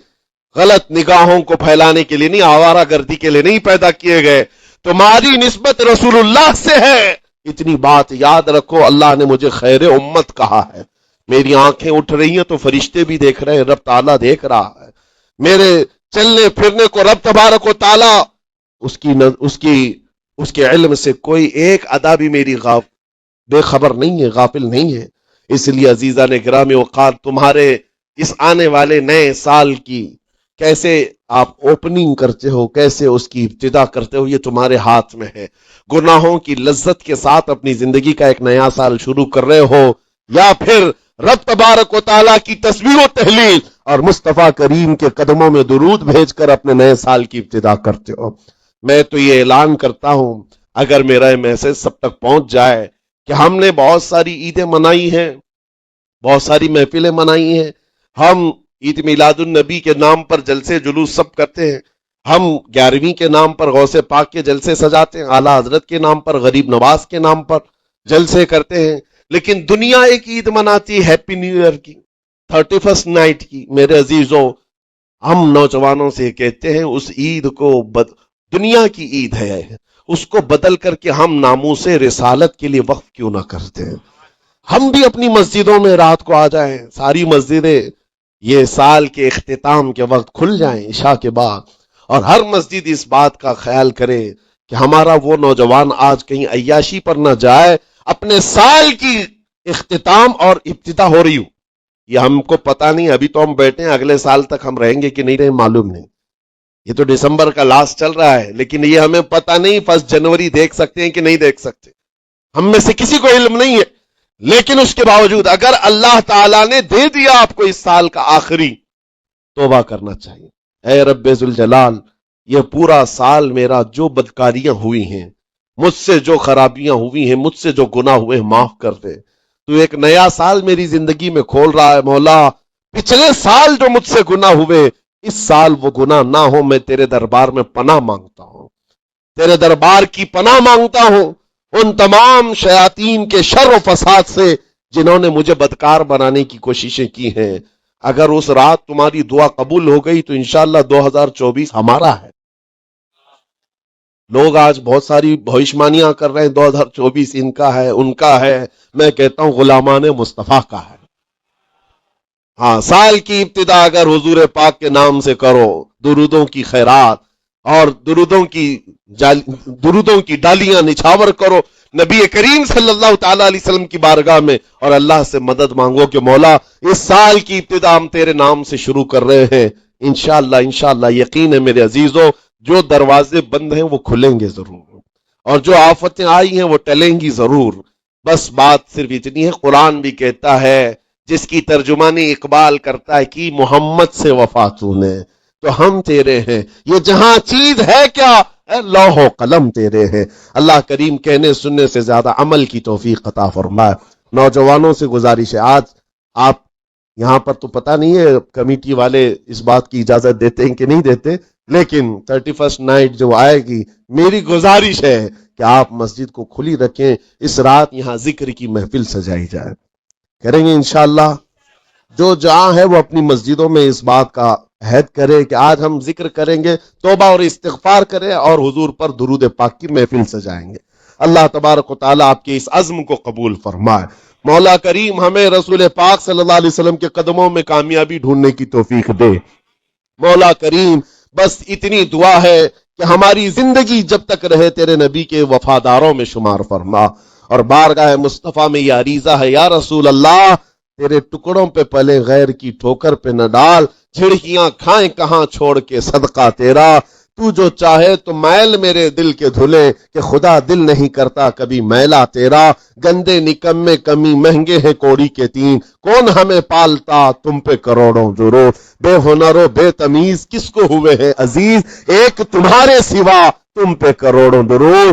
غلط نگاہوں کو پھیلانے کے لیے نہیں، آوارہ گردی کے لیے نہیں پیدا کیے گئے۔ تمہاری نسبت رسول اللہ سے ہے، اتنی بات یاد رکھو۔ اللہ نے مجھے خیر امت کہا ہے، میری آنکھیں اٹھ رہی ہیں تو فرشتے بھی دیکھ رہے ہیں، رب تعالیٰ دیکھ رہا ہے میرے چلنے پھرنے کو، رب تبارک و تعالیٰ اس کے علم سے کوئی ایک ادا بھی میری بے خبر نہیں ہے، غافل نہیں ہے۔ اس لیے عزیزان گرامی اوقات تمہارے اس آنے والے نئے سال کی کیسے آپ اوپننگ کرتے ہو، کیسے اس کی ابتدا کرتے ہو، یہ تمہارے ہاتھ میں ہے۔ گناہوں کی لذت کے ساتھ اپنی زندگی کا ایک نیا سال شروع کر رہے ہو، یا پھر رب تبارک و تعالیٰ کی تسبیح و تہلیل اور مصطفیٰ کریم کے قدموں میں درود بھیج کر اپنے نئے سال کی ابتدا کرتے ہو۔ میں تو یہ اعلان کرتا ہوں اگر میرا یہ میسج سب تک پہنچ جائے کہ ہم نے بہت ساری عیدیں منائی ہیں، بہت ساری محفلیں منائی ہیں، ہم عید میلاد النبی کے نام پر جلسے جلوس سب کرتے ہیں، ہم 11ویں کے نام پر غوث پاک کے جلسے سجاتے ہیں، اعلیٰ حضرت کے نام پر، غریب نواز کے نام پر جلسے کرتے ہیں، لیکن دنیا ایک عید مناتی ہے ہیپی نیو ایئر کی، 31st نائٹ کی۔ میرے عزیزوں، ہم نوجوانوں سے کہتے ہیں اس عید کو دنیا کی عید ہے، اس کو بدل کر کے ہم ناموس رسالت کے لیے وقف کیوں نہ کرتے ہیں؟ ہم بھی اپنی مسجدوں میں رات کو آ جائیں، ساری مسجدیں یہ سال کے اختتام کے وقت کھل جائیں عشاء کے بعد، اور ہر مسجد اس بات کا خیال کرے کہ ہمارا وہ نوجوان آج کہیں عیاشی پر نہ جائے، اپنے سال کی اختتام اور ابتدا ہو رہی ہو، یہ ہم کو پتا نہیں، ابھی تو ہم بیٹھے ہیں، اگلے سال تک ہم رہیں گے کہ نہیں رہیں معلوم نہیں، یہ تو دسمبر کا لاسٹ چل رہا ہے، لیکن یہ ہمیں پتا نہیں 1 جنوری دیکھ سکتے ہیں کہ نہیں دیکھ سکتے، ہم میں سے کسی کو علم نہیں ہے، لیکن اس کے باوجود اگر اللہ تعالیٰ نے دے دیا آپ کو اس سال کا آخری، توبہ کرنا چاہیے۔ اے رب ذوالجلال، یہ پورا سال میرا جو بدکاریاں ہوئی ہیں، مجھ سے جو خرابیاں ہوئی ہیں، مجھ سے جو گناہ ہوئے ہیں، معاف کر دے۔ تو ایک نیا سال میری زندگی میں کھول رہا ہے مولا، پچھلے سال جو مجھ سے گناہ ہوئے، اس سال وہ گناہ نہ ہو، میں تیرے دربار میں پناہ مانگتا ہوں، تیرے دربار کی پناہ مانگتا ہوں ان تمام شیاطین کے شر و فساد سے جنہوں نے مجھے بدکار بنانے کی کوششیں کی ہیں۔ اگر اس رات تمہاری دعا قبول ہو گئی تو انشاءاللہ 2024 ہمارا ہے۔ لوگ آج بہت ساری بھوشمانیاں کر رہے ہیں، 2024 ان کا ہے، ان کا ہے، میں کہتا ہوں غلامان مصطفیٰ کا ہے۔ ہاں، سال کی ابتدا اگر حضور پاک کے نام سے کرو، درودوں کی خیرات اور درودوں کی ڈالیاں نچھاور کرو نبی کریم صلی اللہ تعالی علیہ وسلم کی بارگاہ میں، اور اللہ سے مدد مانگو کہ مولا اس سال کی ابتدا ہم تیرے نام سے شروع کر رہے ہیں، انشاءاللہ یقین ہے میرے عزیزوں، جو دروازے بند ہیں وہ کھلیں گے ضرور، اور جو آفتیں آئی ہیں وہ ٹلیں گی ضرور۔ بس بات صرف اتنی ہے، قرآن بھی کہتا ہے، جس کی ترجمانی اقبال کرتا ہے کہ محمد سے وفا تو نے، تو ہم تیرے ہیں، یہ جہاں چیز ہے کیا، اے لوح و قلم تیرے ہیں۔ اللہ کریم کہنے سننے سے زیادہ عمل کی توفیق عطا فرمائے۔ نوجوانوں سے گزارش ہے، آج آپ یہاں پر تو پتہ نہیں ہے کمیٹی والے اس بات کی اجازت دیتے ہیں کہ نہیں دیتے، لیکن 31st نائٹ جو آئے گی، میری گزارش ہے کہ آپ مسجد کو کھلی رکھیں، اس رات یہاں ذکر کی محفل سجائی جائے، کریں گے انشاءاللہ۔ جو جہاں ہے وہ اپنی مسجدوں میں اس بات کا عہد کرے کہ آج ہم ذکر کریں گے، توبہ اور استغفار کریں، اور حضور پر درود پاک کی محفل سجائیں گے۔ اللہ تبارک و تعالیٰ آپ کے اس عزم کو قبول فرمائے۔ مولا کریم ہمیں رسول پاک صلی اللہ علیہ وسلم کے قدموں میں کامیابی ڈھونڈنے کی توفیق دے۔ مولا کریم بس اتنی دعا ہے کہ ہماری زندگی جب تک رہے تیرے نبی کے وفاداروں میں شمار فرما، اور بارگاہ مصطفیٰ میں یہ عریضہ ہے، یا رسول اللہ تیرے ٹکڑوں پہ پلے غیر کی ٹھوکر پہ نہ ڈال، جھڑکیاں کھائیں کہاں چھوڑ کے صدقہ تیرا، تو جو چاہے تو میل میرے دل کے دھلے، کہ خدا دل نہیں کرتا کبھی میلا تیرا، گندے نکمے کمی مہنگے ہیں کوڑی کے تین، کون ہمیں پالتا تم پہ کروڑوں ضرور، بے ہنر و بے تمیز کس کو ہوئے ہیں عزیز، ایک تمہارے سوا تم پہ کروڑوں ضرور۔